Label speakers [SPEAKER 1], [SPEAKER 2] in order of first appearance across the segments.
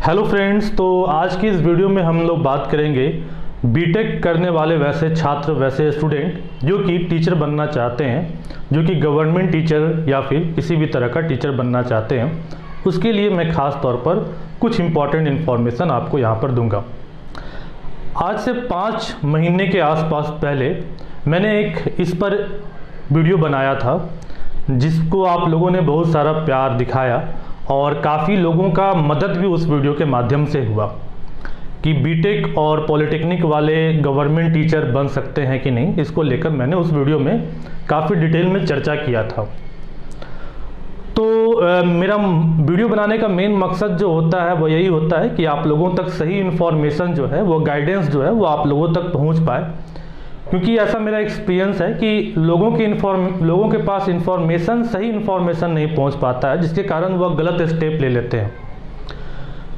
[SPEAKER 1] Hello friends, तो आज की इस वीडियो में हम लोग बात करेंगे बीटेक करने वाले वैसे छात्र, वैसे स्टूडेंट जो कि टीचर बनना चाहते हैं, जो कि गवर्नमेंट टीचर या फिर किसी भी तरह का टीचर बनना चाहते हैं। उसके लिए मैं ख़ास तौर पर कुछ इम्पॉर्टेंट इन्फॉर्मेशन आपको यहाँ पर दूंगा। आज से 5 महीने के आसपास पहले मैंने एक इस पर वीडियो बनाया था, जिसको आप लोगों ने बहुत सारा प्यार दिखाया और काफ़ी लोगों का मदद भी उस वीडियो के माध्यम से हुआ कि बीटेक और पॉलिटेक्निक वाले गवर्नमेंट टीचर बन सकते हैं कि नहीं। इसको लेकर मैंने उस वीडियो में काफ़ी डिटेल में चर्चा किया था। तो मेरा वीडियो बनाने का मेन मकसद जो होता है वो यही होता है कि आप लोगों तक सही इन्फॉर्मेशन जो है, वो गाइडेंस जो है वो आप लोगों तक पहुंच पाए, क्योंकि ऐसा मेरा एक्सपीरियंस है कि लोगों के पास सही इन्फॉर्मेशन नहीं पहुंच पाता है, जिसके कारण वह गलत स्टेप ले लेते हैं।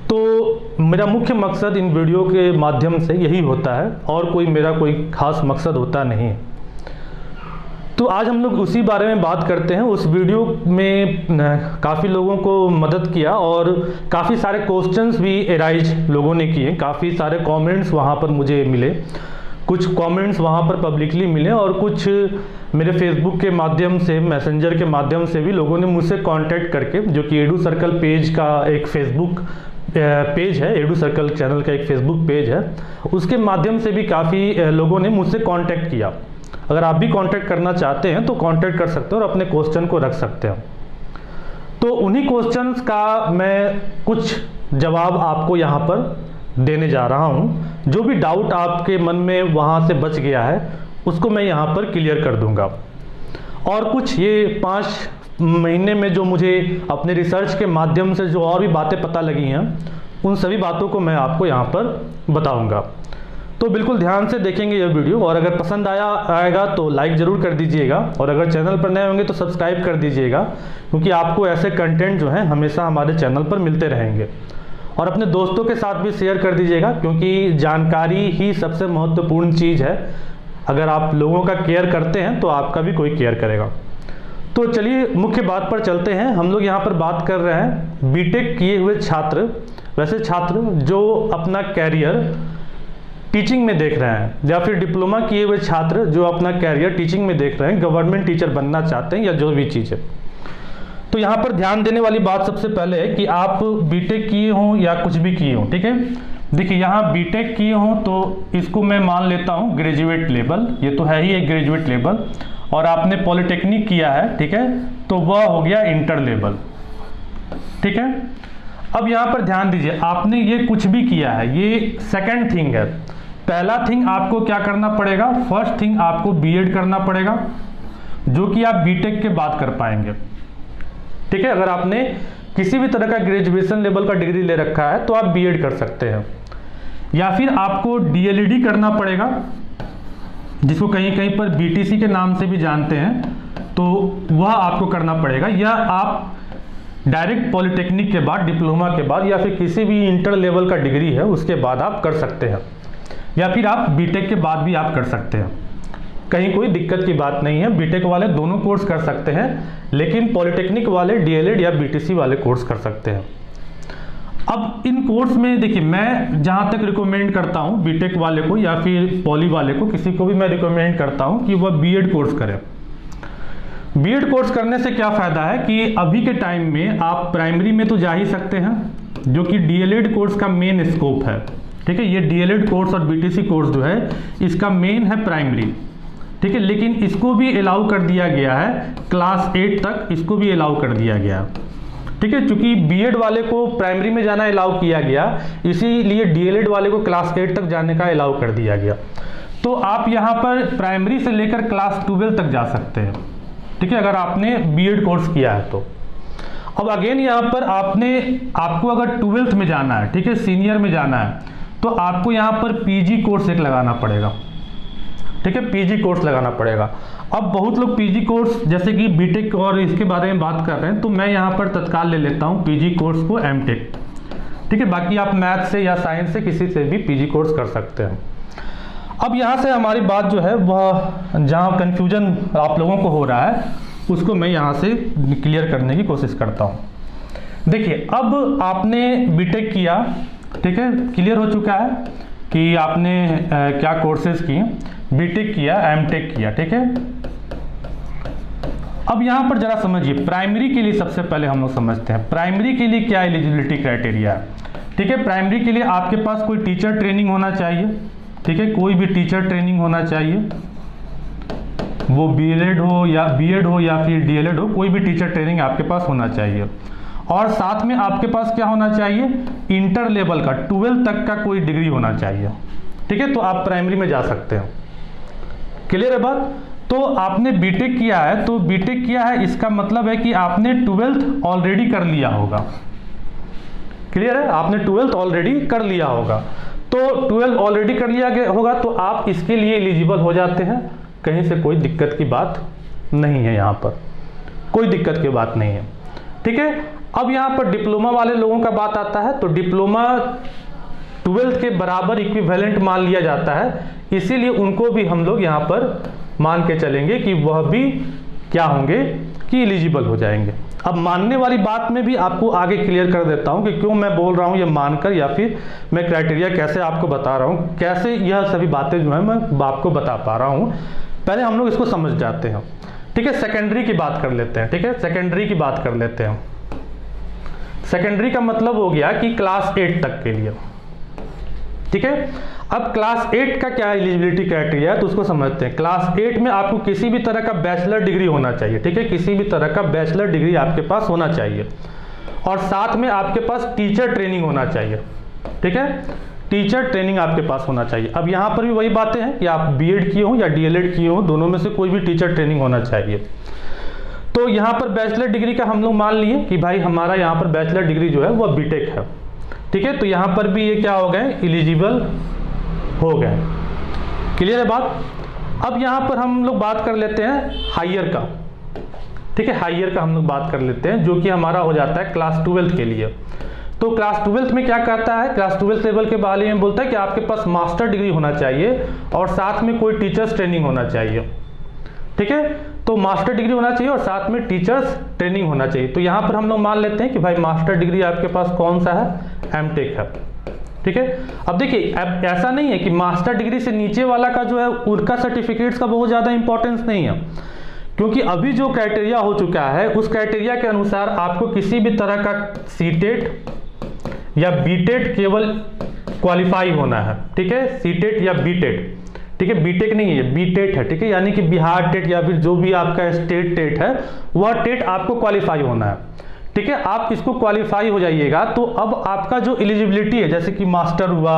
[SPEAKER 1] तो मेरा मुख्य मकसद इन वीडियो के माध्यम से यही होता है और मेरा कोई खास मकसद होता नहीं है। तो आज हम लोग उसी बारे में बात करते हैं। उस वीडियो में काफ़ी लोगों को मदद किया और काफ़ी सारे क्वेश्चंस भी एराइज लोगों ने किए, काफ़ी सारे कमेंट्स वहाँ पर मुझे मिले, कुछ कमेंट्स वहाँ पर पब्लिकली मिले और कुछ मेरे फेसबुक के माध्यम से, मैसेंजर के माध्यम से भी लोगों ने मुझसे कांटेक्ट करके, जो कि एडू सर्कल पेज का एक फेसबुक पेज है, एडू सर्कल चैनल का एक फेसबुक पेज है, उसके माध्यम से भी काफ़ी लोगों ने मुझसे कांटेक्ट किया। अगर आप भी कांटेक्ट करना चाहते हैं तो कांटेक्ट कर सकते हैं और अपने क्वेश्चन को रख सकते हैं। तो उन्हीं क्वेश्चंस का मैं कुछ जवाब आपको यहाँ पर देने जा रहा हूँ। जो भी डाउट आपके मन में वहाँ से बच गया है उसको मैं यहाँ पर क्लियर कर दूँगा। और कुछ ये 5 महीने में जो मुझे अपने रिसर्च के माध्यम से जो और भी बातें पता लगी हैं, उन सभी बातों को मैं आपको यहाँ पर बताऊँगा। तो बिल्कुल ध्यान से देखेंगे यह वीडियो, और अगर पसंद आएगा तो लाइक ज़रूर कर दीजिएगा, और अगर चैनल पर नए होंगे तो सब्सक्राइब कर दीजिएगा, क्योंकि आपको ऐसे कंटेंट जो हैं हमेशा हमारे चैनल पर मिलते रहेंगे। और अपने दोस्तों के साथ भी शेयर कर दीजिएगा, क्योंकि जानकारी ही सबसे महत्वपूर्ण चीज़ है। अगर आप लोगों का केयर करते हैं तो आपका भी कोई केयर करेगा। तो चलिए मुख्य बात पर चलते हैं। हम लोग यहाँ पर बात कर रहे हैं बीटेक किए हुए छात्र, वैसे छात्र जो अपना कैरियर टीचिंग में देख रहे हैं, या फिर डिप्लोमा किए हुए छात्र जो अपना कैरियर टीचिंग में देख रहे हैं, गवर्नमेंट टीचर बनना चाहते हैं या जो भी चीज़ है। तो यहाँ पर ध्यान देने वाली बात सबसे पहले है कि आप बीटेक किए हों या कुछ भी किए हों, ठीक है। देखिए यहाँ बीटेक किए हों तो इसको मैं मान लेता हूँ ग्रेजुएट लेवल, ये तो है ही एक ग्रेजुएट लेवल, और आपने पॉलिटेक्निक किया है, ठीक है, तो वह हो गया इंटर लेवल, ठीक है। अब यहाँ पर ध्यान दीजिए, आपने ये कुछ भी किया है, ये सेकेंड थिंग है। पहला थिंग आपको क्या करना पड़ेगा, फर्स्ट थिंग आपको बीएड करना पड़ेगा, जो कि आप बीटेक के बाद कर पाएंगे, ठीक है। अगर आपने किसी भी तरह का ग्रेजुएशन लेवल का डिग्री ले रखा है तो आप बीएड कर सकते हैं, या फिर आपको डीएलईडी करना पड़ेगा, जिसको कहीं कहीं पर बीटीसी के नाम से भी जानते हैं, तो वह आपको करना पड़ेगा। या आप डायरेक्ट पॉलिटेक्निक के बाद, डिप्लोमा के बाद, या फिर किसी भी इंटर लेवल का डिग्री है उसके बाद आप कर सकते हैं, या फिर आप बीटेक के बाद भी आप कर सकते हैं। कहीं कोई दिक्कत की बात नहीं है, बीटेक वाले दोनों कोर्स कर सकते हैं, लेकिन पॉलिटेक्निक वाले डीएलएड या बीटीसी वाले कोर्स कर सकते हैं। अब इन कोर्स में देखिए, मैं जहां तक रिकमेंड करता हूं बीटेक वाले को या फिर पॉली वाले को, किसी को भी मैं रिकमेंड करता हूं कि वह बीएड कोर्स करें। बीएड कोर्स करने से क्या फ़ायदा है कि अभी के टाइम में आप प्राइमरी में तो जा ही सकते हैं, जो कि डीएलएड कोर्स का मेन स्कोप है, ठीक है। ये डीएलएड कोर्स और बीटीसी कोर्स जो है इसका मेन है प्राइमरी, ठीक है। लेकिन इसको भी अलाउ कर दिया गया है, क्लास 8 तक इसको भी अलाउ कर दिया गया, ठीक है। चूंकि बीएड वाले को प्राइमरी में जाना अलाउ किया गया, इसीलिए डीएलएड वाले को क्लास 8 तक जाने का अलाउ कर दिया गया। तो आप यहाँ पर प्राइमरी से लेकर क्लास 12 तक जा सकते हैं, ठीक है, अगर आपने बीएड कोर्स किया है तो। अब अगेन यहाँ पर आपको अगर 12th में जाना है, ठीक है, सीनियर में जाना है, तो आपको यहाँ पर पीजी कोर्स एक लगाना पड़ेगा, ठीक है, पीजी कोर्स लगाना पड़ेगा। अब बहुत लोग पीजी कोर्स जैसे कि बीटेक और इसके बारे में बात कर रहे हैं, तो मैं यहाँ पर तत्काल ले लेता हूँ पीजी कोर्स को एमटेक, ठीक है। बाकी आप मैथ से या साइंस से किसी से भी पीजी कोर्स कर सकते हैं। अब यहाँ से हमारी बात जो है वह जहाँ कन्फ्यूजन आप लोगों को हो रहा है उसको मैं यहाँ से क्लियर करने की कोशिश करता हूँ। देखिए अब आपने बीटेक किया, ठीक है, क्लियर हो चुका है कि आपने क्या कोर्सेज किए, बीटेक किया, एमटेक किया, ठीक है। अब यहाँ पर जरा समझिए, प्राइमरी के लिए सबसे पहले हम लोग समझते हैं प्राइमरी के लिए क्या एलिजिबिलिटी क्राइटेरिया है, ठीक है। प्राइमरी के लिए आपके पास कोई टीचर ट्रेनिंग होना चाहिए, ठीक है, कोई भी टीचर ट्रेनिंग होना चाहिए, वो बीएड हो या फिर डीएलएड हो, कोई भी टीचर ट्रेनिंग आपके पास होना चाहिए। और साथ में आपके पास क्या होना चाहिए, इंटर लेवल का 12 तक का कोई डिग्री होना चाहिए, ठीक है, तो आप प्राइमरी में जा सकते हैं। क्लियर है बात। तो आपने बीटेक किया है, तो बीटेक किया है इसका मतलब है कि आपने 12th ऑलरेडी कर लिया होगा। क्लियर है, आपने 12th ऑलरेडी कर लिया होगा। तो 12th ऑलरेडी कर लिया होगा तो आप इसके लिए एलिजिबल हो जाते हैं, कहीं से कोई दिक्कत की बात नहीं है, यहाँ पर कोई दिक्कत की बात नहीं है, ठीक है। अब यहाँ पर डिप्लोमा वाले लोगों का बात आता है, तो डिप्लोमा 12th के बराबर इक्विवेलेंट मान लिया जाता है, इसीलिए उनको भी हम लोग यहाँ पर मान के चलेंगे कि वह भी क्या होंगे कि एलिजिबल हो जाएंगे। अब मानने वाली बात में भी आपको आगे क्लियर कर देता हूं कि क्यों मैं बोल रहा हूं ये मानकर, या फिर मैं क्राइटेरिया कैसे आपको बता रहा हूं, कैसे यह सभी बातें जो है मैं आपको बता पा रहा हूं। पहले हम लोग इसको समझ जाते हैं, ठीक है। सेकेंडरी की बात कर लेते हैं, ठीक है, सेकेंडरी की बात कर लेते हैं। सेकेंडरी का मतलब हो गया कि क्लास 8 तक के लिए, ठीक है। अब क्लास 8 का क्या एलिजिबिलिटी क्राइटेरिया है तो उसको समझते हैं। क्लास 8 में आपको किसी भी तरह का बैचलर डिग्री होना चाहिए, ठीक है, किसी भी तरह का बैचलर डिग्री आपके पास होना चाहिए, और साथ में आपके पास टीचर ट्रेनिंग होना चाहिए, ठीक है, टीचर ट्रेनिंग आपके पास होना चाहिए। अब यहाँ पर भी वही बातें हैं कि आप बीएड किए हो या डीएलएड किए हो, दोनों में से कोई भी टीचर ट्रेनिंग होना चाहिए। तो यहाँ पर बैचलर डिग्री का हम लोग मान लिए कि भाई हमारा यहाँ पर बैचलर डिग्री जो है वह बीटेक है, ठीक है, तो यहाँ पर भी ये क्या हो गए, एलिजिबल हो गए। क्लियर है बात। अब यहाँ पर हम लोग बात कर लेते हैं हायर का, ठीक है, हायर का हम लोग बात कर लेते हैं, जो कि हमारा हो जाता है क्लास 12th के लिए। तो क्लास 12th में क्या कहता है, क्लास 12th लेवल के बारे में बोलता है कि आपके पास मास्टर डिग्री होना चाहिए और साथ में कोई टीचर्स ट्रेनिंग होना चाहिए, ठीक है। तो मास्टर डिग्री होना चाहिए और साथ में टीचर्स ट्रेनिंग होना चाहिए। तो यहाँ पर हम लोग मान लेते हैं कि भाई मास्टर डिग्री आपके पास कौन सा है, एमटेक है, ठीक है। अब देखिए, अब ऐसा नहीं है कि मास्टर डिग्री से नीचे वाला का जो है उनका सर्टिफिकेट्स का बहुत ज़्यादा इंपॉर्टेंस नहीं है, क्योंकि अभी जो क्राइटेरिया हो चुका है उस क्राइटेरिया के अनुसार आपको किसी भी तरह का सीटेट या बीटेट केवल क्वालिफाई होना है, ठीक है, सीटेट या बीटेट, ठीक है, बीटेक नहीं है, बीटेट है, ठीक है, यानी कि बिहार टेट या फिर जो भी आपका स्टेट टेट है वह टेट आपको क्वालिफाई होना है, ठीक है। आप इसको क्वालिफाई हो जाइएगा तो अब आपका जो एलिजिबिलिटी है, जैसे कि मास्टर हुआ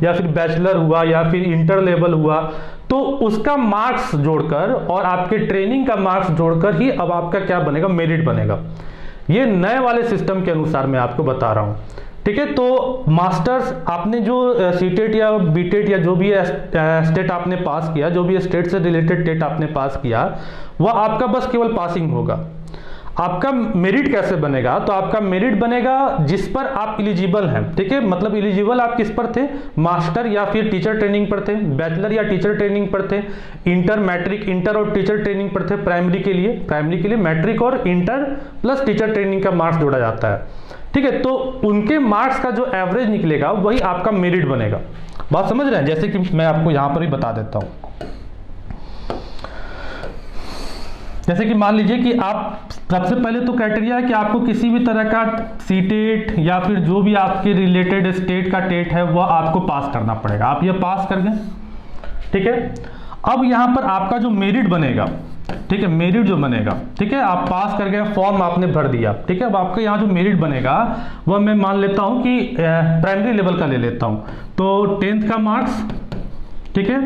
[SPEAKER 1] या फिर बैचलर हुआ या फिर इंटर लेवल हुआ, तो उसका मार्क्स जोड़कर और आपके ट्रेनिंग का मार्क्स जोड़कर ही अब आपका क्या बनेगा, मेरिट बनेगा। ये नए वाले सिस्टम के अनुसार मैं आपको बता रहा हूँ, ठीक है। तो मास्टर्स आपने जो सीटेट या बीटेट या जो भी स्टेट आपने पास किया, जो भी स्टेट से रिलेटेड टेट आपने पास किया, वह आपका बस केवल पासिंग होगा। आपका मेरिट कैसे बनेगा, तो आपका मेरिट बनेगा जिस पर आप एलिजिबल हैं, ठीक है, मतलब एलिजिबल आप किस पर थे, मास्टर या फिर टीचर ट्रेनिंग पर थे, बैचलर या टीचर ट्रेनिंग पर थे, इंटर, मैट्रिक, इंटर और टीचर ट्रेनिंग पर थे। प्राइमरी के लिए मैट्रिक और इंटर प्लस टीचर ट्रेनिंग का मार्क्स जोड़ा जाता है, ठीक है। तो उनके मार्क्स का जो एवरेज निकलेगा वही आपका मेरिट बनेगा। बात समझ रहे हैं, जैसे कि मैं आपको यहाँ पर ही बता देता हूँ। जैसे कि मान लीजिए कि आप सबसे पहले तो क्राइटेरिया है कि आपको किसी भी तरह का सीटेट या फिर जो भी आपके रिलेटेड स्टेट का टेट है वह आपको पास करना पड़ेगा। आप ये पास कर गए, ठीक है। अब यहाँ पर आपका जो मेरिट बनेगा, ठीक है, मेरिट जो बनेगा, ठीक है, आप पास कर गए, फॉर्म आपने भर दिया, ठीक है। अब आपका यहाँ जो मेरिट बनेगा वह मैं मान लेता हूँ कि प्राइमरी लेवल का ले लेता हूँ, तो 10th का मार्क्स, ठीक है,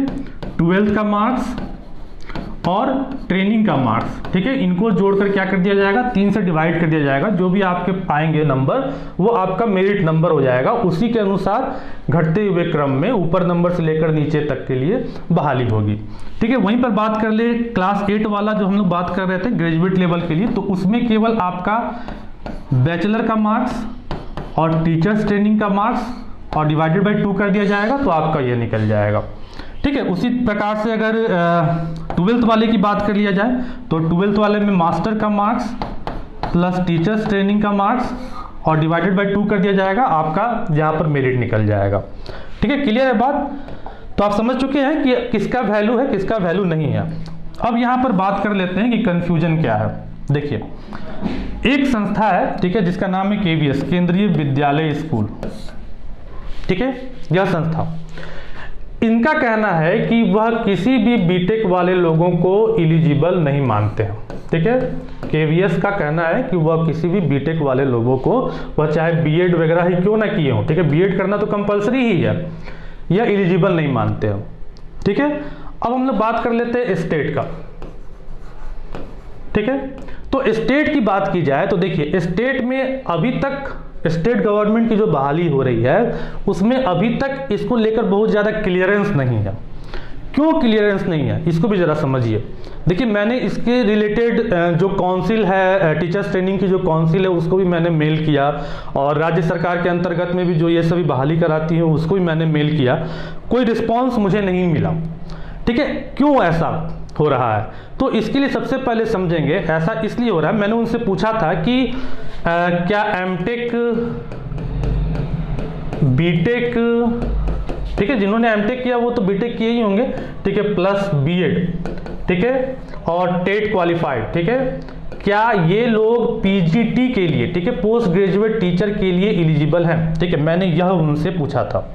[SPEAKER 1] 12th का मार्क्स और ट्रेनिंग का मार्क्स, ठीक है, इनको जोड़कर क्या कर दिया जाएगा, 3 से डिवाइड कर दिया जाएगा। जो भी आपके आएंगे नंबर वो आपका मेरिट नंबर हो जाएगा। उसी के अनुसार घटते हुए क्रम में ऊपर नंबर से लेकर नीचे तक के लिए बहाली होगी, ठीक है। वहीं पर बात कर ले क्लास 8 वाला जो हम लोग बात कर रहे थे ग्रेजुएट लेवल के लिए, तो उसमें केवल आपका बैचलर का मार्क्स और टीचर्स ट्रेनिंग का मार्क्स और डिवाइडेड बाई 2 कर दिया जाएगा, तो आपका ये निकल जाएगा, ठीक है। उसी प्रकार से अगर 12th वाले की बात कर लिया जाए तो 12th वाले में मास्टर का मार्क्स प्लस टीचर्स ट्रेनिंग का मार्क्स और डिवाइडेड बाय 2 कर दिया जाएगा, आपका यहाँ पर मेरिट निकल जाएगा। ठीक है, क्लियर है बात? तो आप समझ चुके हैं कि किसका वैल्यू है, किसका वैल्यू नहीं है। अब यहाँ पर बात कर लेते हैं कि कंफ्यूजन क्या है। देखिए, एक संस्था है, ठीक है, जिसका नाम है KVS, केंद्रीय विद्यालय स्कूल। ठीक है, यह संस्था, इनका कहना है कि वह किसी भी बीटेक वाले लोगों को एलिजिबल नहीं मानते हैं। ठीक है, KVS का कहना है कि वह किसी भी बीटेक वाले लोगों को, वह चाहे बीएड वगैरह ही क्यों ना किए हो, ठीक है, बीएड करना तो कंपलसरी ही है, यह एलिजिबल नहीं मानते हो। ठीक है, अब हम लोग बात कर लेते हैं स्टेट का। ठीक है, तो स्टेट की बात की जाए तो देखिए, स्टेट में अभी तक स्टेट गवर्नमेंट की जो बहाली हो रही है उसमें अभी तक इसको लेकर बहुत ज़्यादा क्लियरेंस नहीं है। क्यों क्लियरेंस नहीं है, इसको भी ज़रा समझिए। देखिए, मैंने इसके रिलेटेड जो काउंसिल है, टीचर्स ट्रेनिंग की जो काउंसिल है, उसको भी मैंने मेल किया, और राज्य सरकार के अंतर्गत में भी जो ये सभी बहाली कराती है उसको भी मैंने मेल किया, कोई रिस्पॉन्स मुझे नहीं मिला। ठीक है, क्यों ऐसा हो रहा है? तो इसके लिए सबसे पहले समझेंगे, ऐसा इसलिए हो रहा है, मैंने उनसे पूछा था कि क्या एमटेक, बीटेक, ठीक है, जिन्होंने एमटेक किया वो तो बीटेक किए ही होंगे, ठीक है, प्लस बीएड, ठीक है, और टेट क्वालिफाइड, ठीक है, क्या ये लोग पीजीटी के लिए, ठीक है, पोस्ट ग्रेजुएट टीचर के लिए एलिजिबल हैं? ठीक है, मैंने यह उनसे पूछा था।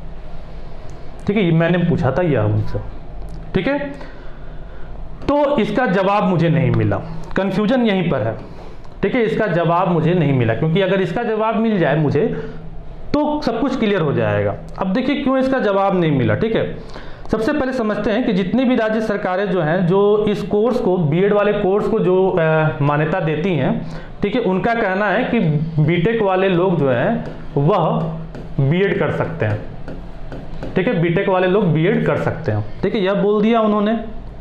[SPEAKER 1] ठीक है, मैंने पूछा था यह उनसे। ठीक है, तो इसका जवाब मुझे नहीं मिला। कंफ्यूजन यहीं पर है। ठीक है, इसका जवाब मुझे नहीं मिला, क्योंकि अगर इसका जवाब मिल जाए मुझे तो सब कुछ क्लियर हो जाएगा। अब देखिए क्यों इसका जवाब नहीं मिला। ठीक है, सबसे पहले समझते हैं कि जितनी भी राज्य सरकारें जो हैं, जो इस कोर्स को, बीएड वाले कोर्स को जो मान्यता देती हैं, ठीक है, उनका कहना है कि बीटेक वाले लोग जो हैं वह बीएड कर सकते हैं। ठीक है, बीटेक वाले लोग बीएड कर सकते हैं। ठीक है, यह बोल दिया उन्होंने,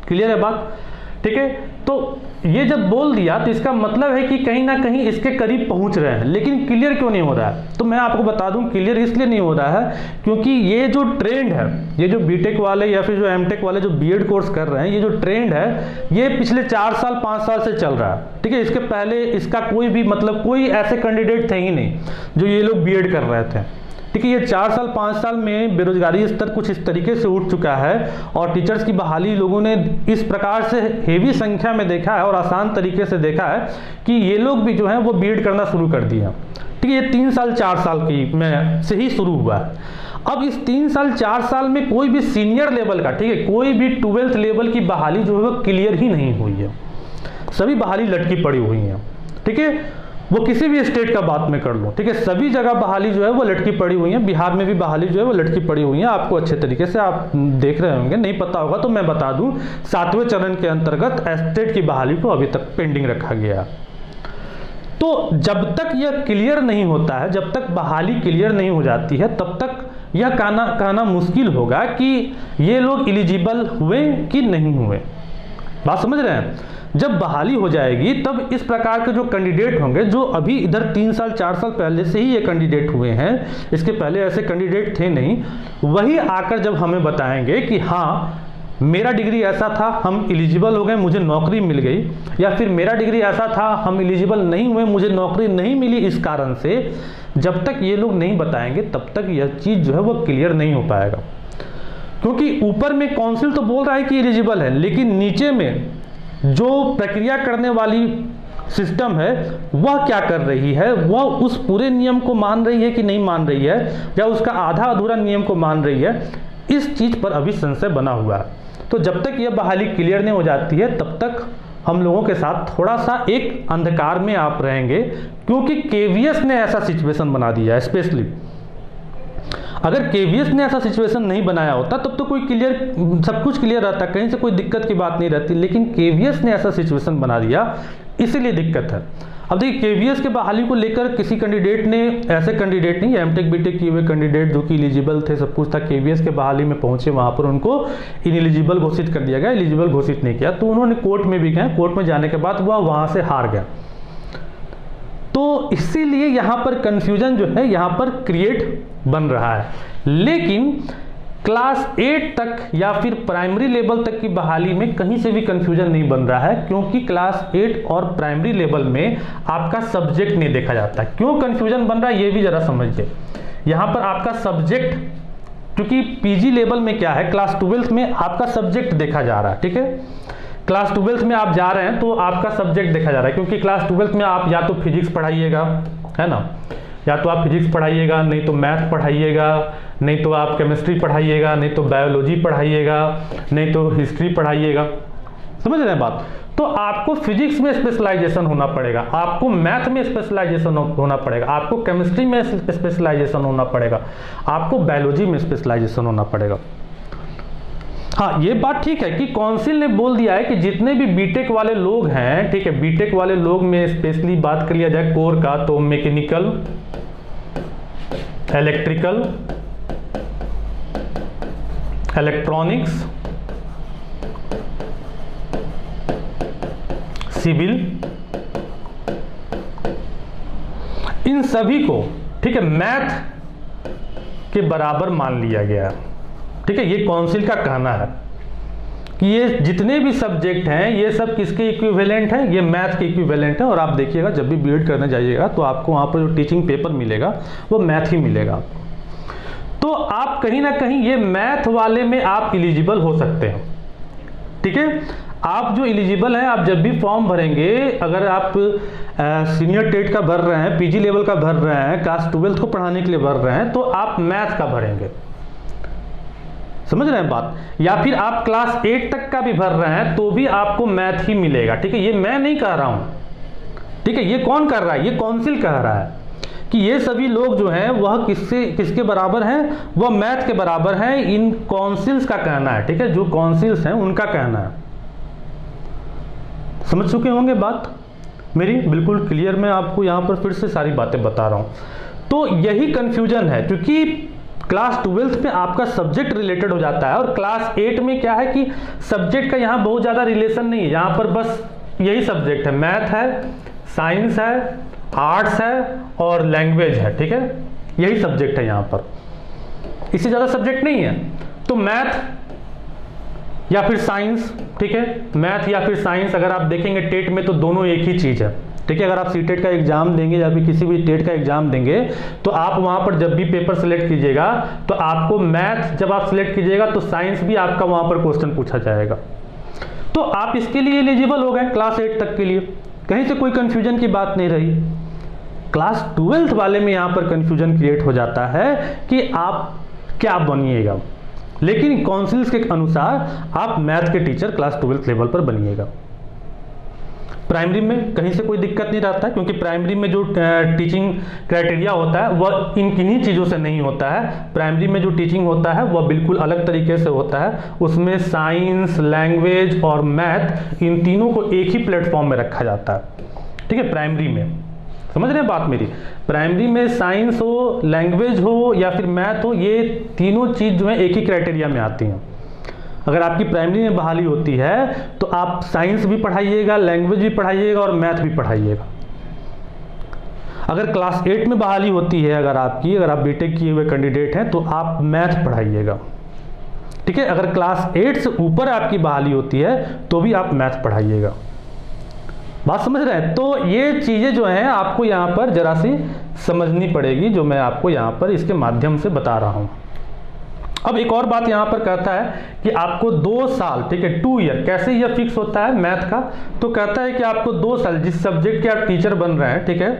[SPEAKER 1] क्लियर है बात? ठीक है, तो ये जब बोल दिया तो इसका मतलब है कि कहीं ना कहीं इसके करीब पहुंच रहे हैं, लेकिन क्लियर क्यों नहीं हो रहा है? तो मैं आपको बता दूं, क्लियर इसलिए नहीं हो रहा है क्योंकि ये जो ट्रेंड है, ये जो बीटेक वाले या फिर जो एमटेक वाले जो बीएड कोर्स कर रहे हैं, ये जो ट्रेंड है ये पिछले 4 साल 5 साल से चल रहा है। ठीक है, इसके पहले इसका कोई भी मतलब कोई ऐसे कैंडिडेट थे ही नहीं जो ये लोग बीएड कर रहे थे। ठीक है, ये 4 साल 5 साल में बेरोजगारी स्तर कुछ इस तरीके से उठ चुका है, और टीचर्स की बहाली लोगों ने इस प्रकार से हेवी संख्या में देखा है और आसान तरीके से देखा है कि ये लोग भी जो हैं वो बीएड करना शुरू कर दिए। ठीक है, ये 3 साल 4 साल की में से ही शुरू हुआ है। अब इस 3 साल 4 साल में कोई भी सीनियर लेवल का, ठीक है, कोई भी 12th लेवल की बहाली जो है वो क्लियर ही नहीं हुई है, सभी बहाली लटकी पड़ी हुई हैं। ठीक है, वो किसी भी स्टेट का बात में कर लो, ठीक है, सभी जगह बहाली जो है वो लटकी पड़ी हुई है। बिहार में भी बहाली जो है वो लटकी पड़ी हुई है, आपको अच्छे तरीके से आप देख रहे होंगे, नहीं पता होगा तो मैं बता दूं, 7वें चरण के अंतर्गत स्टेट की बहाली को अभी तक पेंडिंग रखा गया। तो जब तक यह क्लियर नहीं होता है, जब तक बहाली क्लियर नहीं हो जाती है, तब तक यह कहना मुश्किल होगा कि ये लोग एलिजिबल हुए कि नहीं हुए। बात समझ रहे हैं? जब बहाली हो जाएगी तब इस प्रकार के जो कैंडिडेट होंगे, जो अभी इधर 3 साल 4 साल पहले से ही ये कैंडिडेट हुए हैं, इसके पहले ऐसे कैंडिडेट थे नहीं, वही आकर जब हमें बताएंगे कि हाँ मेरा डिग्री ऐसा था, हम एलिजिबल हो गए, मुझे नौकरी मिल गई, या फिर मेरा डिग्री ऐसा था, हम एलिजिबल नहीं हुए, मुझे नौकरी नहीं मिली इस कारण से, जब तक ये लोग नहीं बताएंगे तब तक यह चीज़ जो है वो क्लियर नहीं हो पाएगा। क्योंकि ऊपर में काउंसिल तो बोल रहा है कि एलिजिबल है, लेकिन नीचे में जो प्रक्रिया करने वाली सिस्टम है वह क्या कर रही है, वह उस पूरे नियम को मान रही है कि नहीं मान रही है, या उसका आधा अधूरा नियम को मान रही है, इस चीज़ पर अभी संशय बना हुआ है। तो जब तक यह बहाली क्लियर नहीं हो जाती है तब तक हम लोगों के साथ थोड़ा सा एक अंधकार में आप रहेंगे, क्योंकि KVS ने ऐसा सिचुएशन बना दिया है। स्पेशली अगर KVS ने ऐसा सिचुएशन नहीं बनाया होता तब तो कोई क्लियर, सब कुछ क्लियर रहता, कहीं से कोई दिक्कत की बात नहीं रहती, लेकिन KVS ने ऐसा सिचुएशन बना दिया, इसीलिए दिक्कत है। अब देखिए, KVS के बहाली को लेकर किसी कैंडिडेट ने, ऐसे कैंडिडेट नहीं, एमटेक बीटेक किए हुए कैंडिडेट जो कि एलिजिबल थे, सब कुछ था, KVS के बहाली में पहुंचे, वहां पर उनको इनएलिजिबल घोषित कर दिया गया, एलिजिबल घोषित नहीं किया, तो उन्होंने कोर्ट में भी गए, कोर्ट में जाने के बाद वह वहां से हार गया। तो इसीलिए यहाँ पर कंफ्यूजन जो है यहाँ पर क्रिएट बन रहा है। लेकिन क्लास 8 तक या फिर प्राइमरी लेवल तक की बहाली में कहीं से भी कंफ्यूजन नहीं बन रहा है, क्योंकि क्लास 8 और प्राइमरी लेवल में आपका सब्जेक्ट नहीं देखा जाता। क्यों कंफ्यूजन बन रहा है ये भी जरा समझिए। यहाँ पर आपका सब्जेक्ट, क्योंकि पीजी लेवल में क्या है, क्लास 12th में आपका सब्जेक्ट देखा जा रहा है, ठीक है। क्लास 12th में आप जा रहे हैं तो आपका सब्जेक्ट देखा जा रहा है, क्योंकि क्लास 12th में आप या तो फिजिक्स पढ़ाइएगा, है ना, या तो आप फिजिक्स पढ़ाइएगा, नहीं तो मैथ पढ़ाइएगा, नहीं तो आप केमिस्ट्री पढ़ाइएगा, नहीं तो बायोलॉजी पढ़ाइएगा, नहीं तो हिस्ट्री पढ़ाइएगा। समझ रहे हैं बात। तो आपको फिजिक्स में स्पेशलाइजेशन होना पड़ेगा, आपको मैथ में स्पेशलाइजेशन होना पड़ेगा, आपको केमिस्ट्री में स्पेशलाइजेशन होना पड़ेगा, आपको बायोलॉजी में स्पेशलाइजेशन होना पड़ेगा। हाँ, ये बात ठीक है कि काउंसिल ने बोल दिया है कि जितने भी बीटेक वाले लोग हैं, ठीक है, बीटेक वाले लोग में स्पेशली बात कर लिया जाए कोर का, तो मैकेनिकल, इलेक्ट्रिकल, इलेक्ट्रॉनिक्स, सिविल, इन सभी को, ठीक है, मैथ के बराबर मान लिया गया है। ठीक है, ये काउंसिल का कहना है कि ये जितने भी सब्जेक्ट हैं ये सब किसके इक्विवेलेंट हैं, ये मैथ के इक्विवेलेंट है। और आप देखिएगा जब भी बीएड करने जाइएगा तो आपको वहाँ पर जो टीचिंग पेपर मिलेगा वो मैथ ही मिलेगा। तो आप कहीं ना कहीं ये मैथ वाले में आप एलिजिबल हो सकते हैं। ठीक है, आप जो एलिजिबल हैं, आप जब भी फॉर्म भरेंगे, अगर आप सीनियर टेट का भर रहे हैं, पीजी लेवल का भर रहे हैं, क्लास 12th को पढ़ाने के लिए भर रहे हैं, तो आप मैथ का भरेंगे। समझ रहे हैं बात। या फिर आप क्लास 8 तक का भी भर रहे हैं तो भी आपको मैथ ही मिलेगा। ठीक है, ये मैं नहीं कह रहा हूं, ठीक है, ये कौन कर रहा है, ये काउंसिल कह रहा है कि ये सभी लोग जो हैं वह किसके बराबर हैं, वह मैथ के बराबर हैं। इन काउंसिल्स का कहना है, ठीक है, जो काउंसिल्स हैं उनका कहना है। समझ चुके होंगे बात मेरी बिल्कुल क्लियर। मैं आपको यहां पर फिर से सारी बातें बता रहा हूं। तो यही कंफ्यूजन है, क्योंकि क्लास 12th में आपका सब्जेक्ट रिलेटेड हो जाता है और क्लास 8 में क्या है कि सब्जेक्ट का यहाँ बहुत ज़्यादा रिलेशन नहीं है। यहाँ पर बस यही सब्जेक्ट है, मैथ है, साइंस है, आर्ट्स है और लैंग्वेज है। ठीक है, यही सब्जेक्ट है यहाँ पर, इससे ज़्यादा सब्जेक्ट नहीं है। तो मैथ या फिर साइंस, ठीक है, मैथ या फिर साइंस अगर आप देखेंगे टेट में तो दोनों एक ही चीज़ है। ठीक है, अगर आप सीटेट का एग्जाम देंगे या फिर किसी भी टेट का एग्जाम देंगे तो आप वहां पर जब भी पेपर सेलेक्ट कीजिएगा तो आपको मैथ जब आप सेलेक्ट कीजिएगा तो साइंस भी आपका वहां पर क्वेश्चन पूछा जाएगा। तो आप इसके लिए एलिजिबल हो गए क्लास 8 तक के लिए, कहीं से कोई कंफ्यूजन की बात नहीं रही। क्लास 12th वाले में यहां पर कंफ्यूजन क्रिएट हो जाता है कि आप क्या बनिएगा, लेकिन काउंसिल्स के अनुसार आप मैथ के टीचर क्लास 12th लेवल पर बनिएगा। प्राइमरी में कहीं से कोई दिक्कत नहीं रहता है, क्योंकि प्राइमरी में जो टीचिंग क्राइटेरिया होता है वह इन किन्हीं चीज़ों से नहीं होता है। प्राइमरी में जो टीचिंग होता है वह बिल्कुल अलग तरीके से होता है। उसमें साइंस, लैंग्वेज और मैथ, इन तीनों को एक ही प्लेटफॉर्म में रखा जाता है। ठीक है, प्राइमरी में समझ रहे हैं बात मेरी। प्राइमरी में साइंस हो, लैंग्वेज हो या फिर मैथ हो, ये तीनों चीज़ जो है एक ही क्राइटेरिया में आती हैं। अगर आपकी प्राइमरी में बहाली होती है तो आप साइंस भी पढ़ाइएगा, लैंग्वेज भी पढ़ाइएगा और मैथ भी पढ़ाइएगा। अगर क्लास 8 में बहाली होती है, अगर आप बीटेक किए हुए कैंडिडेट हैं तो आप मैथ पढ़ाइएगा। ठीक है, अगर क्लास 8 से ऊपर आपकी बहाली होती है तो भी आप मैथ पढ़ाइएगा। बात समझ रहे हैं। तो ये चीज़ें जो हैं आपको यहाँ पर जरा सी समझनी पड़ेगी, जो मैं आपको यहाँ पर इसके माध्यम से बता रहा हूँ। अब एक और बात यहाँ पर कहता है कि आपको 2 साल, ठीक है, 2 ईयर, कैसे यह फिक्स होता है मैथ का, तो कहता है कि आपको 2 साल जिस सब्जेक्ट के आप टीचर बन रहे हैं, ठीक है,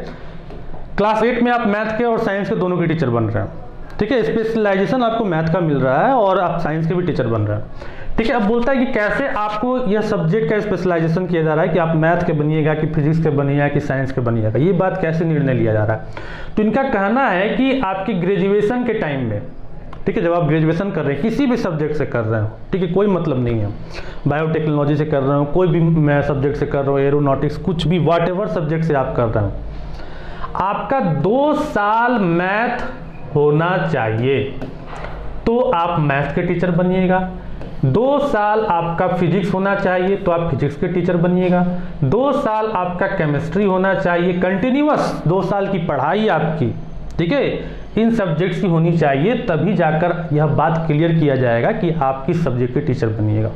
[SPEAKER 1] क्लास 8 में आप मैथ के और साइंस के दोनों के टीचर बन रहे हैं। ठीक है, स्पेशलाइजेशन आपको मैथ का मिल रहा है और आप साइंस के भी टीचर बन रहे हैं। ठीक है, अब बोलता है कि कैसे आपको यह सब्जेक्ट का स्पेशलाइजेशन किया जा रहा है कि आप मैथ के बनिएगा कि फिजिक्स के बनिएगा कि साइंस के बनिएगा, ये बात कैसे निर्णय लिया जा रहा है। तो इनका कहना है कि आपकी ग्रेजुएशन के टाइम में, ठीक है, जब आप ग्रेजुएशन कर रहे हैं किसी भी सब्जेक्ट से कर रहे हो, ठीक है, कोई मतलब नहीं है, बायोटेक्नोलॉजी से कर रहे हो, कोई भी मैं सब्जेक्ट से कर रहे हो, एरोनॉटिक्स, कुछ भी, व्हाटएवर सब्जेक्ट से आप कर रहे हो, आपका 2 साल मैथ होना चाहिए तो आप मैथ के टीचर बनिएगा। 2 साल आपका फिजिक्स होना चाहिए तो आप फिजिक्स के टीचर बनिएगा। 2 साल आपका केमिस्ट्री होना चाहिए, कंटिन्यूअस 2 साल की पढ़ाई आपकी, ठीक है, इन सब्जेक्ट्स की होनी चाहिए, तभी जाकर यह बात क्लियर किया जाएगा कि आप किस सब्जेक्ट के टीचर बनिएगा।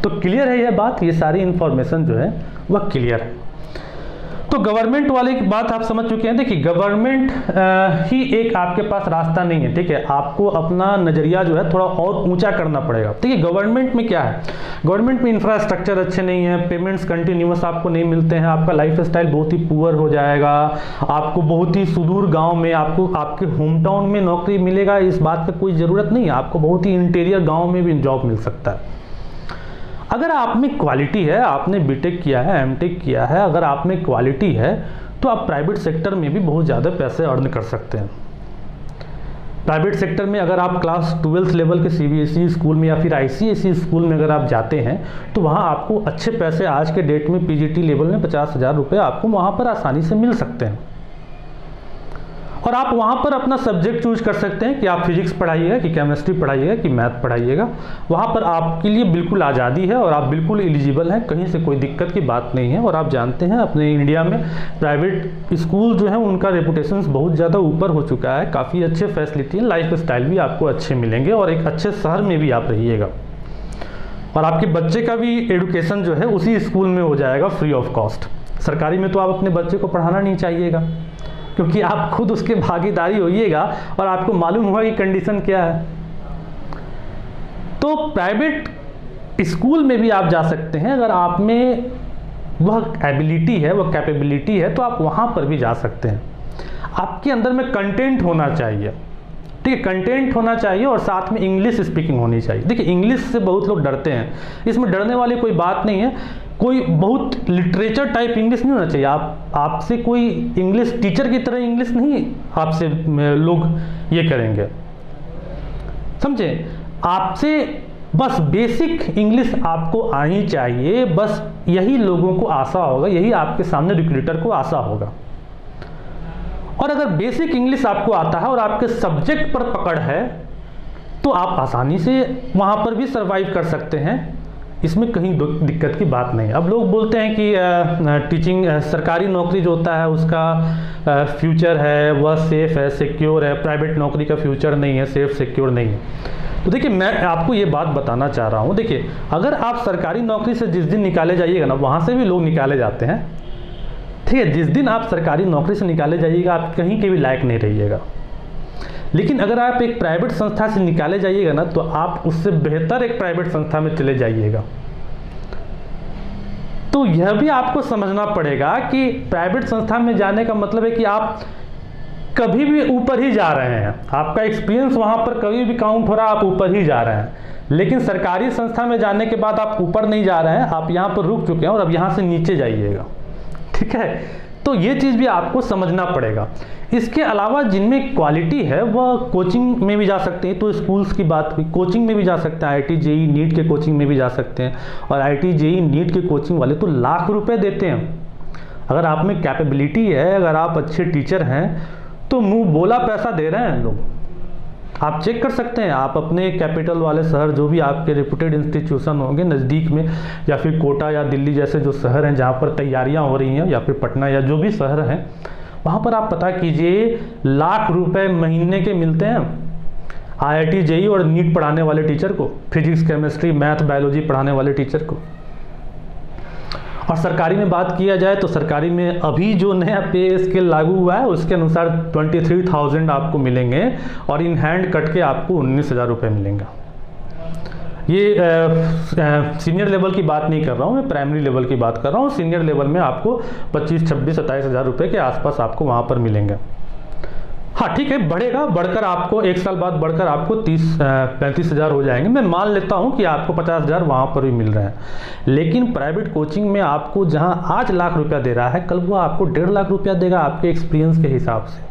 [SPEAKER 1] तो क्लियर है यह बात, ये सारी इंफॉर्मेशन जो है वह क्लियर है। तो गवर्नमेंट वाली बात आप समझ चुके हैं। देखिए गवर्नमेंट ही एक आपके पास रास्ता नहीं है, ठीक है, आपको अपना नज़रिया जो है थोड़ा और ऊंचा करना पड़ेगा। देखिए गवर्नमेंट में क्या है, गवर्नमेंट में इंफ्रास्ट्रक्चर अच्छे नहीं है, पेमेंट्स कंटिन्यूअस आपको नहीं मिलते हैं, आपका लाइफ स्टाइल बहुत ही पुअर हो जाएगा, आपको बहुत ही सुदूर गाँव में, आपको आपके होम टाउन में नौकरी मिलेगा, इस बात का कोई ज़रूरत नहीं है, आपको बहुत ही इंटीरियर गाँव में भी जॉब मिल सकता है। अगर आप में क्वालिटी है, आपने बीटेक किया है, एमटेक किया है, अगर आप में क्वालिटी है तो आप प्राइवेट सेक्टर में भी बहुत ज़्यादा पैसे अर्न कर सकते हैं। प्राइवेट सेक्टर में अगर आप क्लास 12th लेवल के सीबीएसई स्कूल में या फिर आईसीएसई स्कूल में अगर आप जाते हैं तो वहाँ आपको अच्छे पैसे आज के डेट में पीजीटी लेवल में 50,000 रुपये आपको वहाँ पर आसानी से मिल सकते हैं। और आप वहाँ पर अपना सब्जेक्ट चूज कर सकते हैं कि आप फिजिक्स पढ़ाइएगा कि केमिस्ट्री पढ़ाइएगा कि मैथ पढ़ाइएगा। वहाँ पर आपके लिए बिल्कुल आज़ादी है और आप बिल्कुल एलिजिबल हैं, कहीं से कोई दिक्कत की बात नहीं है। और आप जानते हैं अपने इंडिया में प्राइवेट स्कूल जो है उनका रेपुटेशन बहुत ज़्यादा ऊपर हो चुका है, काफ़ी अच्छे फैसिलिटी है, लाइफ स्टाइल भी आपको अच्छे मिलेंगे और एक अच्छे शहर में भी आप रहिएगा। और आपके बच्चे का भी एडुकेशन जो है उसी स्कूल में हो जाएगा फ्री ऑफ कॉस्ट। सरकारी में तो आप अपने बच्चे को पढ़ाना नहीं चाहिएगा, क्योंकि आप खुद उसके भागीदारी होइएगा और आपको मालूम होगा कि कंडीशन क्या है। तो प्राइवेट स्कूल में भी आप जा सकते हैं, अगर आप में वह एबिलिटी है, वह कैपेबिलिटी है, तो आप वहाँ पर भी जा सकते हैं। आपके अंदर में कंटेंट होना चाहिए, ठीक है, कंटेंट होना चाहिए और साथ में इंग्लिश स्पीकिंग होनी चाहिए। देखिए इंग्लिश से बहुत लोग डरते हैं, इसमें डरने वाली कोई बात नहीं है, कोई बहुत लिटरेचर टाइप इंग्लिश नहीं होना चाहिए। आपसे कोई इंग्लिश टीचर की तरह इंग्लिश नहीं आपसे लोग ये करेंगे, समझे। आपसे बस बेसिक इंग्लिश आपको आनी चाहिए, बस यही लोगों को आशा होगा, यही आपके सामने रिक्रूटर को आशा होगा। और अगर बेसिक इंग्लिश आपको आता है और आपके सब्जेक्ट पर पकड़ है तो आप आसानी से वहाँ पर भी सरवाइव कर सकते हैं, इसमें कहीं दिक्कत की बात नहीं। अब लोग बोलते हैं कि टीचिंग सरकारी नौकरी जो होता है उसका फ्यूचर है, वह सेफ है, सिक्योर है, प्राइवेट नौकरी का फ्यूचर नहीं है, सेफ सिक्योर नहीं है। तो देखिए मैं आपको ये बात बताना चाह रहा हूँ, देखिए अगर आप सरकारी नौकरी से जिस दिन निकाले जाइएगा ना, वहाँ से भी लोग निकाले जाते हैं, ठीक है। जिस दिन आप सरकारी नौकरी से निकाले जाइएगा आप कहीं के भी लायक नहीं रहिएगा। लेकिन अगर आप एक प्राइवेट संस्था से निकाले जाइएगा ना, तो आप उससे बेहतर एक प्राइवेट संस्था में चले जाइएगा। तो यह भी आपको समझना पड़ेगा कि प्राइवेट संस्था में जाने का मतलब है कि आप कभी भी ऊपर ही जा रहे हैं, आपका एक्सपीरियंस वहां पर कभी भी काउंट हो रहा है, आप ऊपर ही जा रहे हैं। लेकिन सरकारी संस्था में जाने के बाद आप ऊपर नहीं जा रहे हैं, आप यहाँ पर रुक चुके हैं और अब यहाँ से नीचे जाइएगा, ठीक है। तो ये चीज़ भी आपको समझना पड़ेगा। इसके अलावा जिनमें क्वालिटी है वह कोचिंग में भी जा सकते हैं, तो स्कूल्स की बात हुई, कोचिंग में भी जा सकते हैं, आईटी जेई नीट के कोचिंग में भी जा सकते हैं। और आईटी जेई नीट के कोचिंग वाले तो लाख रुपए देते हैं। अगर आप में कैपेबिलिटी है, अगर आप अच्छे टीचर हैं तो मुंह बोला पैसा दे रहे हैं लोग। आप चेक कर सकते हैं, आप अपने कैपिटल वाले शहर जो भी आपके रेपुटेड इंस्टीट्यूशन होंगे नज़दीक में, या फिर कोटा या दिल्ली जैसे जो शहर हैं जहाँ पर तैयारियाँ हो रही हैं, या फिर पटना या जो भी शहर हैं, वहाँ पर आप पता कीजिए लाख रुपए महीने के मिलते हैं आईआईटी जेई और नीट पढ़ाने वाले टीचर को, फिजिक्स केमिस्ट्री मैथ बायोलॉजी पढ़ाने वाले टीचर को। और सरकारी में बात किया जाए तो सरकारी में अभी जो नया पे स्केल लागू हुआ है उसके अनुसार 23,000 आपको मिलेंगे और इन हैंड कट के आपको 19,000 रुपये मिलेंगे। ये सीनियर लेवल की बात नहीं कर रहा हूँ, मैं प्राइमरी लेवल की बात कर रहा हूँ। सीनियर लेवल में आपको 25, 26, 27,000 रुपये के आसपास आपको वहाँ पर मिलेंगे। हाँ ठीक है, बढ़ेगा, बढ़कर आपको 1 साल बाद बढ़कर आपको 35,000 हो जाएंगे। मैं मान लेता हूँ कि आपको 50,000 वहाँ पर भी मिल रहे हैं। लेकिन प्राइवेट कोचिंग में आपको जहाँ आज लाख रुपया दे रहा है, कल वो आपको 1.5 लाख रुपया देगा आपके एक्सपीरियंस के हिसाब से।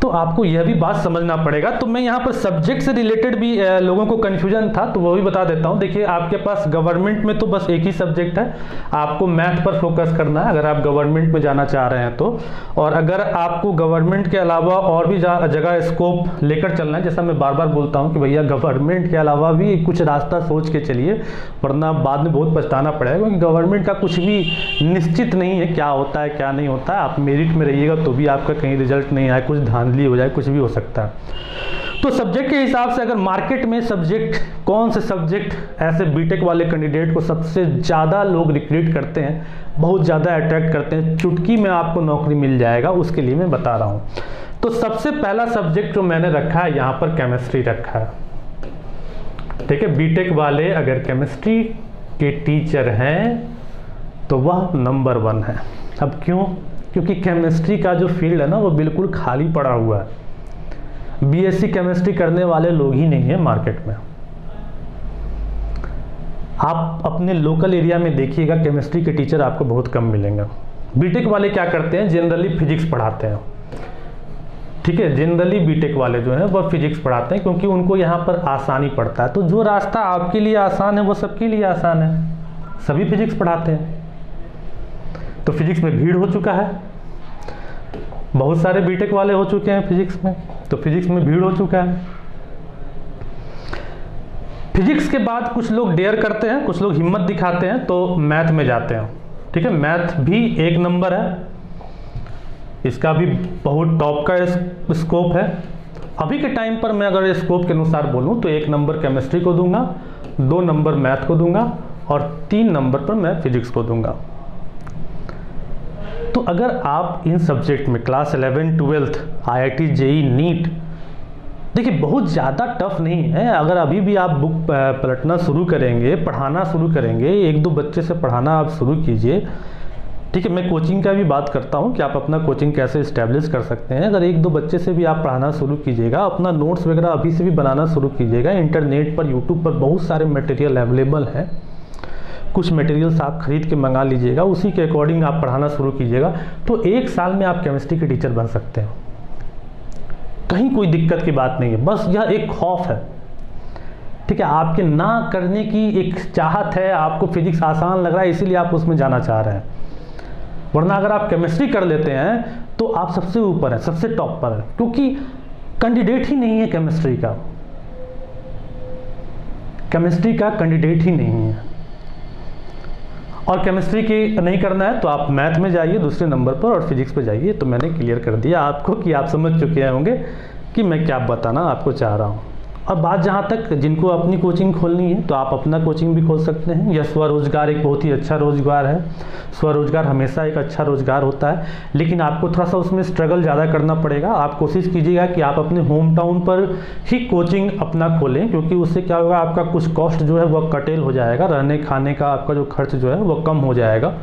[SPEAKER 1] तो आपको यह भी बात समझना पड़ेगा। तो मैं यहाँ पर सब्जेक्ट से रिलेटेड भी लोगों को कन्फ्यूजन था तो वो भी बता देता हूँ। देखिए आपके पास गवर्नमेंट में तो बस एक ही सब्जेक्ट है, आपको मैथ पर फोकस करना है अगर आप गवर्नमेंट में जाना चाह रहे हैं तो। और अगर आपको गवर्नमेंट के अलावा और भी जगह स्कोप लेकर चलना है, जैसा मैं बार बार बोलता हूँ कि भैया गवर्नमेंट के अलावा भी कुछ रास्ता सोच के चलिए, वरना बाद में बहुत पछताना पड़ेगा, क्योंकि गवर्नमेंट का कुछ भी निश्चित नहीं है क्या होता है क्या नहीं होता है। आप मेरिट में रहिएगा तो भी आपका कहीं रिजल्ट नहीं आए, कुछ धांधली हो जाए, कुछ भी हो सकता है। तो सब्जेक्ट के हिसाब से अगर मार्केट में सब्जेक्ट, कौन से सब्जेक्ट ऐसे बीटेक वाले कैंडिडेट को सबसे ज़्यादा लोग रिक्रूट करते हैं, बहुत ज़्यादा अट्रैक्ट करते हैं, चुटकी में आपको नौकरी मिल जाएगा, उसके लिए मैं बता रहा हूँ। तो सबसे पहला सब्जेक्ट जो मैंने रखा है यहाँ पर केमिस्ट्री रखा है, ठीक है। बीटेक वाले अगर केमिस्ट्री के टीचर हैं तो वह नंबर 1 है। अब क्यों? क्योंकि केमिस्ट्री का जो फील्ड है ना वो बिल्कुल खाली पड़ा हुआ है, बीएससी केमिस्ट्री करने वाले लोग ही नहीं है मार्केट में। आप अपने लोकल एरिया में देखिएगा केमिस्ट्री के टीचर आपको बहुत कम मिलेंगे। बीटेक वाले क्या करते हैं, जनरली फिजिक्स पढ़ाते हैं, ठीक है। जनरली बीटेक वाले जो हैं वह फिजिक्स पढ़ाते हैं क्योंकि उनको यहाँ पर आसानी पड़ता है। तो जो रास्ता आपके लिए आसान है वो सबके लिए आसान है, सभी फिजिक्स पढ़ाते हैं। तो फिजिक्स में भीड़ हो चुका है, बहुत सारे बीटेक वाले हो चुके हैं फिजिक्स में, तो फिजिक्स में भीड़ हो चुका है। फिजिक्स के बाद कुछ लोग डेयर करते हैं, कुछ लोग हिम्मत दिखाते हैं तो मैथ में जाते हैं, ठीक है। मैथ भी एक नंबर है, इसका भी बहुत टॉप का स्कोप है। अभी के टाइम पर मैं अगर स्कोप के अनुसार बोलूं तो 1 नंबर केमिस्ट्री को दूंगा, 2 नंबर मैथ को दूंगा और 3 नंबर पर मैं फिजिक्स को दूंगा। तो अगर आप इन सब्जेक्ट में क्लास 11, 12, IIT, JEE, नीट, देखिए बहुत ज़्यादा टफ नहीं है। अगर अभी भी आप बुक पलटना शुरू करेंगे, पढ़ाना शुरू करेंगे, 1-2 बच्चे से पढ़ाना आप शुरू कीजिए, ठीक है। मैं कोचिंग का भी बात करता हूँ कि आप अपना कोचिंग कैसे इस्टेब्लिश कर सकते हैं। अगर 1-2 बच्चे से भी आप पढ़ाना शुरू कीजिएगा, अपना नोट्स वगैरह अभी से भी बनाना शुरू कीजिएगा। इंटरनेट पर, यूट्यूब पर बहुत सारे मटेरियल अवेलेबल हैं, कुछ मटेरियल्स आप खरीद के मंगा लीजिएगा, उसी के अकॉर्डिंग आप पढ़ाना शुरू कीजिएगा। तो 1 साल में आप केमिस्ट्री के टीचर बन सकते हैं, कहीं कोई दिक्कत की बात नहीं है। बस यह एक खौफ है, ठीक है, आपके ना करने की एक चाहत है, आपको फिजिक्स आसान लग रहा है इसीलिए आप उसमें जाना चाह रहे हैं। वरना अगर आप केमिस्ट्री कर लेते हैं तो आप सबसे ऊपर हैं, सबसे टॉप पर है, क्योंकि कैंडिडेट ही नहीं है केमिस्ट्री का, केमिस्ट्री का कैंडिडेट ही नहीं है। और केमिस्ट्री की नहीं करना है तो आप मैथ में जाइए दूसरे नंबर पर और फिजिक्स पे जाइए। तो मैंने क्लियर कर दिया आपको कि आप समझ चुके होंगे कि मैं क्या बताना आपको चाह रहा हूँ। और बात जहाँ तक जिनको अपनी कोचिंग खोलनी है तो आप अपना कोचिंग भी खोल सकते हैं। यह स्वरोजगार एक बहुत ही अच्छा रोजगार है, स्वरोजगार हमेशा एक अच्छा रोजगार होता है, लेकिन आपको थोड़ा सा उसमें स्ट्रगल ज़्यादा करना पड़ेगा। आप कोशिश कीजिएगा कि आप अपने होम टाउन पर ही कोचिंग अपना खोलें, क्योंकि उससे क्या होगा, आपका कुछ कॉस्ट जो है वह कटेल हो जाएगा, रहने खाने का आपका जो खर्च जो है वह कम हो जाएगा।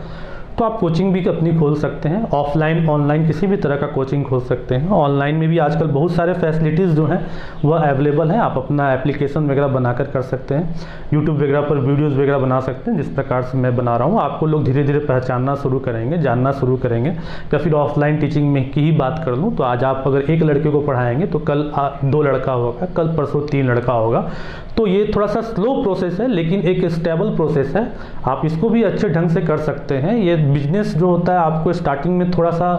[SPEAKER 1] तो आप कोचिंग भी अपनी खोल सकते हैं, ऑफलाइन ऑनलाइन किसी भी तरह का कोचिंग खोल सकते हैं। ऑनलाइन में भी आजकल बहुत सारे फैसिलिटीज़ जो हैं वह अवेलेबल हैं, आप अपना एप्लीकेशन वगैरह बनाकर कर सकते हैं, यूट्यूब वगैरह पर वीडियोज़ वगैरह बना सकते हैं। जिस प्रकार से मैं बना रहा हूँ आपको लोग धीरे धीरे पहचानना शुरू करेंगे, जानना शुरू करेंगे। या फिर ऑफलाइन टीचिंग में की ही बात कर लूँ तो आज आप अगर 1 लड़के को पढ़ाएंगे तो कल 2 लड़का होगा, कल परसों 3 लड़का होगा। तो ये थोड़ा सा स्लो प्रोसेस है लेकिन एक स्टेबल प्रोसेस है, आप इसको भी अच्छे ढंग से कर सकते हैं। ये बिजनेस जो होता है आपको स्टार्टिंग में थोड़ा सा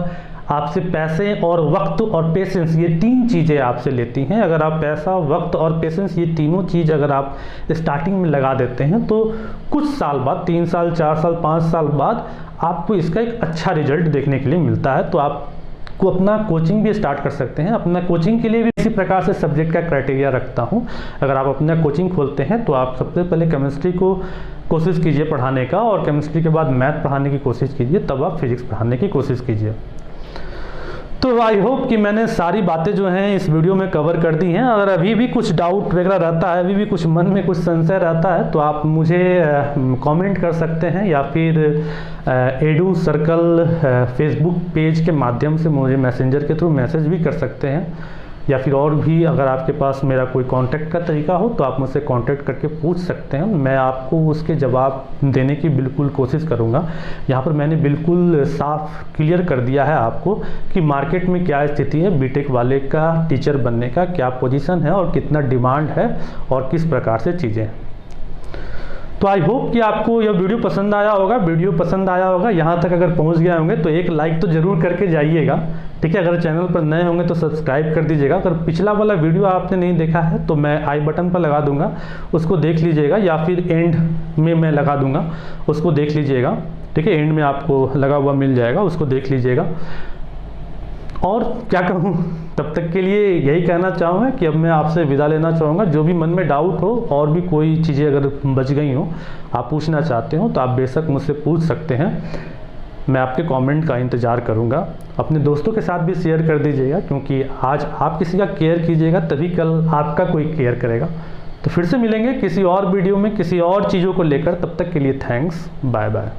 [SPEAKER 1] आपसे पैसे और वक्त और पेशेंस, ये 3 चीज़ें आपसे लेती हैं। अगर आप पैसा, वक्त और पेशेंस, ये तीनों चीज़ अगर आप स्टार्टिंग में लगा देते हैं तो कुछ साल बाद, 3 साल, 4 साल, 5 साल बाद आपको इसका एक अच्छा रिजल्ट देखने के लिए मिलता है। तो आप को अपना कोचिंग भी स्टार्ट कर सकते हैं। अपना कोचिंग के लिए भी इसी प्रकार से सब्जेक्ट का क्राइटेरिया रखता हूँ। अगर आप अपना कोचिंग खोलते हैं तो आप सबसे पहले केमिस्ट्री को कोशिश कीजिए पढ़ाने का, और केमिस्ट्री के बाद मैथ पढ़ाने की कोशिश कीजिए, तब आप फिजिक्स पढ़ाने की कोशिश कीजिए। तो आई होप कि मैंने सारी बातें जो हैं इस वीडियो में कवर कर दी हैं। अगर अभी भी कुछ डाउट वगैरह रहता है, अभी भी कुछ मन में कुछ संशय रहता है तो आप मुझे कमेंट कर सकते हैं, या फिर एडू सर्कल फेसबुक पेज के माध्यम से मुझे मैसेंजर के थ्रू मैसेज भी कर सकते हैं। या फिर और भी अगर आपके पास मेरा कोई कांटेक्ट का तरीका हो तो आप मुझसे कांटेक्ट करके पूछ सकते हैं, मैं आपको उसके जवाब देने की बिल्कुल कोशिश करूँगा। यहाँ पर मैंने बिल्कुल साफ क्लियर कर दिया है आपको कि मार्केट में क्या स्थिति है, बीटेक वाले का टीचर बनने का क्या पोजीशन है और कितना डिमांड है और किस प्रकार से चीज़ें। तो आई होप कि आपको यह वीडियो पसंद आया होगा। वीडियो पसंद आया होगा, यहाँ तक अगर पहुँच गए होंगे तो एक लाइक तो ज़रूर करके जाइएगा, ठीक है। अगर चैनल पर नए होंगे तो सब्सक्राइब कर दीजिएगा। अगर पिछला वाला वीडियो आपने नहीं देखा है तो मैं आई बटन पर लगा दूंगा, उसको देख लीजिएगा, या फिर एंड में मैं लगा दूंगा, उसको देख लीजिएगा, ठीक है। एंड में आपको लगा हुआ मिल जाएगा, उसको देख लीजिएगा। और क्या कहूँ, तब तक के लिए यही कहना चाहूँगा कि अब मैं आपसे विदा लेना चाहूँगा। जो भी मन में डाउट हो और भी कोई चीज़ें अगर बच गई हो, आप पूछना चाहते हो तो आप बेशक मुझसे पूछ सकते हैं, मैं आपके कमेंट का इंतज़ार करूँगा। अपने दोस्तों के साथ भी शेयर कर दीजिएगा, क्योंकि आज आप किसी का केयर कीजिएगा तभी कल आपका कोई केयर करेगा। तो फिर से मिलेंगे किसी और वीडियो में किसी और चीज़ों को लेकर, तब तक के लिए थैंक्स, बाय बाय।